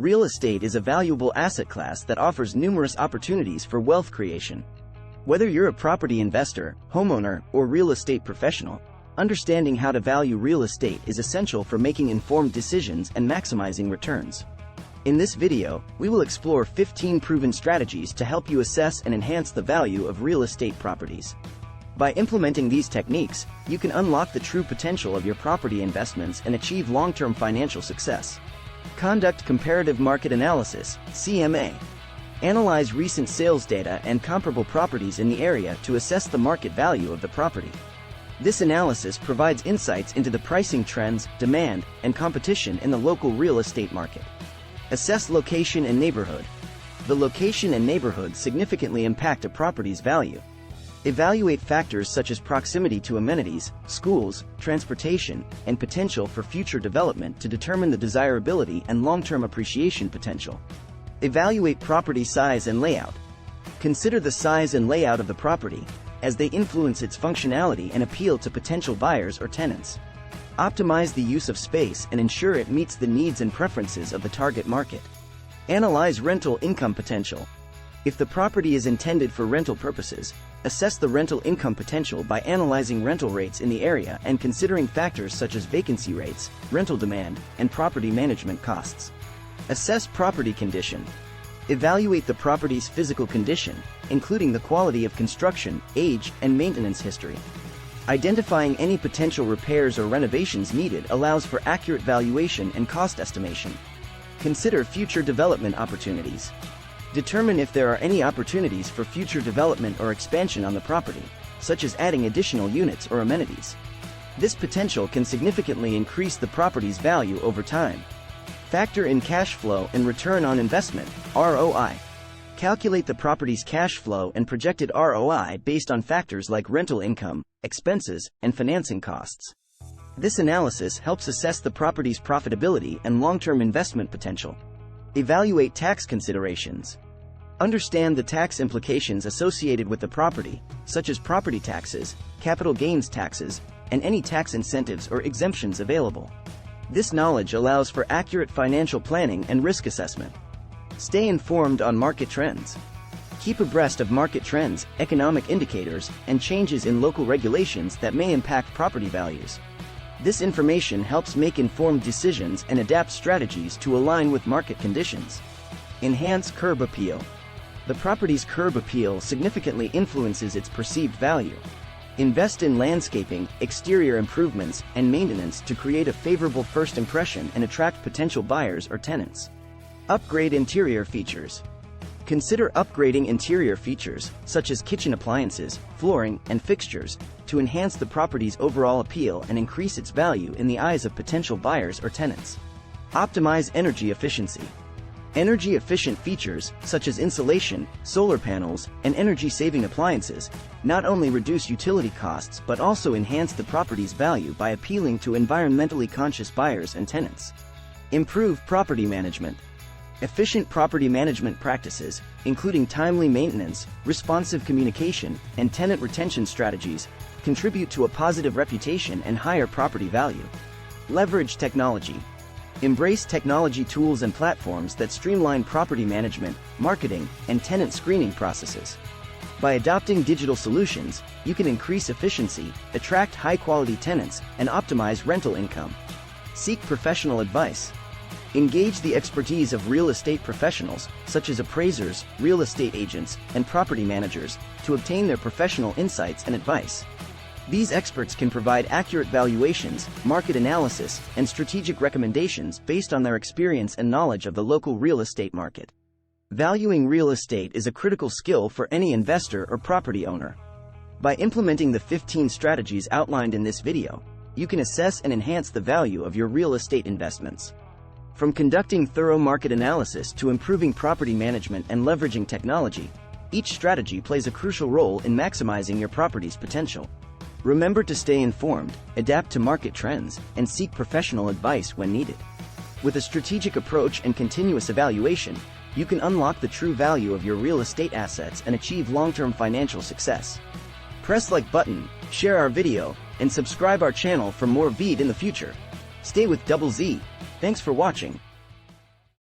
Real estate is a valuable asset class that offers numerous opportunities for wealth creation. Whether you're a property investor, homeowner, or real estate professional, understanding how to value real estate is essential for making informed decisions and maximizing returns. In this video, we will explore 15 proven strategies to help you assess and enhance the value of real estate properties. By implementing these techniques, you can unlock the true potential of your property investments and achieve long-term financial success. Conduct comparative market analysis, CMA. Analyze recent sales data and comparable properties in the area to assess the market value of the property. This analysis provides insights into the pricing trends, demand, and competition in the local real estate market. Assess location and neighborhood. The location and neighborhood significantly impact a property's value. Evaluate factors such as proximity to amenities, schools, transportation, and potential for future development to determine the desirability and long-term appreciation potential. Evaluate property size and layout. Consider the size and layout of the property, as they influence its functionality and appeal to potential buyers or tenants. Optimize the use of space and ensure it meets the needs and preferences of the target market. Analyze rental income potential. If the property is intended for rental purposes, assess the rental income potential by analyzing rental rates in the area and considering factors such as vacancy rates, rental demand, and property management costs. Assess property condition. Evaluate the property's physical condition, including the quality of construction, age, and maintenance history. Identifying any potential repairs or renovations needed allows for accurate valuation and cost estimation. Consider future development opportunities. Determine if there are any opportunities for future development or expansion on the property, such as adding additional units or amenities. This potential can significantly increase the property's value over time. Factor in cash flow and return on investment, ROI. Calculate the property's cash flow and projected ROI based on factors like rental income, expenses, and financing costs. This analysis helps assess the property's profitability and long-term investment potential. Evaluate tax considerations. Understand the tax implications associated with the property, such as property taxes, capital gains taxes, and any tax incentives or exemptions available. This knowledge allows for accurate financial planning and risk assessment. Stay informed on market trends. Keep abreast of market trends, economic indicators, and changes in local regulations that may impact property values. This information helps make informed decisions and adapt strategies to align with market conditions. Enhance curb appeal. The property's curb appeal significantly influences its perceived value. Invest in landscaping, exterior improvements, and maintenance to create a favorable first impression and attract potential buyers or tenants. Upgrade interior features. Consider upgrading interior features, such as kitchen appliances, flooring, and fixtures, to enhance the property's overall appeal and increase its value in the eyes of potential buyers or tenants. Optimize energy efficiency. Energy-efficient features, such as insulation, solar panels, and energy-saving appliances, not only reduce utility costs but also enhance the property's value by appealing to environmentally conscious buyers and tenants. Improve property management. Efficient property management practices, including timely maintenance, responsive communication, and tenant retention strategies, contribute to a positive reputation and higher property value. Leverage technology. Embrace technology tools and platforms that streamline property management, marketing, and tenant screening processes. By adopting digital solutions, you can increase efficiency, attract high-quality tenants, and optimize rental income. Seek professional advice. Engage the expertise of real estate professionals, such as appraisers, real estate agents, and property managers, to obtain their professional insights and advice. These experts can provide accurate valuations, market analysis, and strategic recommendations based on their experience and knowledge of the local real estate market. Valuing real estate is a critical skill for any investor or property owner. By implementing the 15 strategies outlined in this video, you can assess and enhance the value of your real estate investments. From conducting thorough market analysis to improving property management and leveraging technology, each strategy plays a crucial role in maximizing your property's potential. Remember to stay informed, adapt to market trends, and seek professional advice when needed. With a strategic approach and continuous evaluation, you can unlock the true value of your real estate assets and achieve long-term financial success. Press like button, share our video, and subscribe our channel for more VED in the future. Stay with Double Z. Thanks for watching.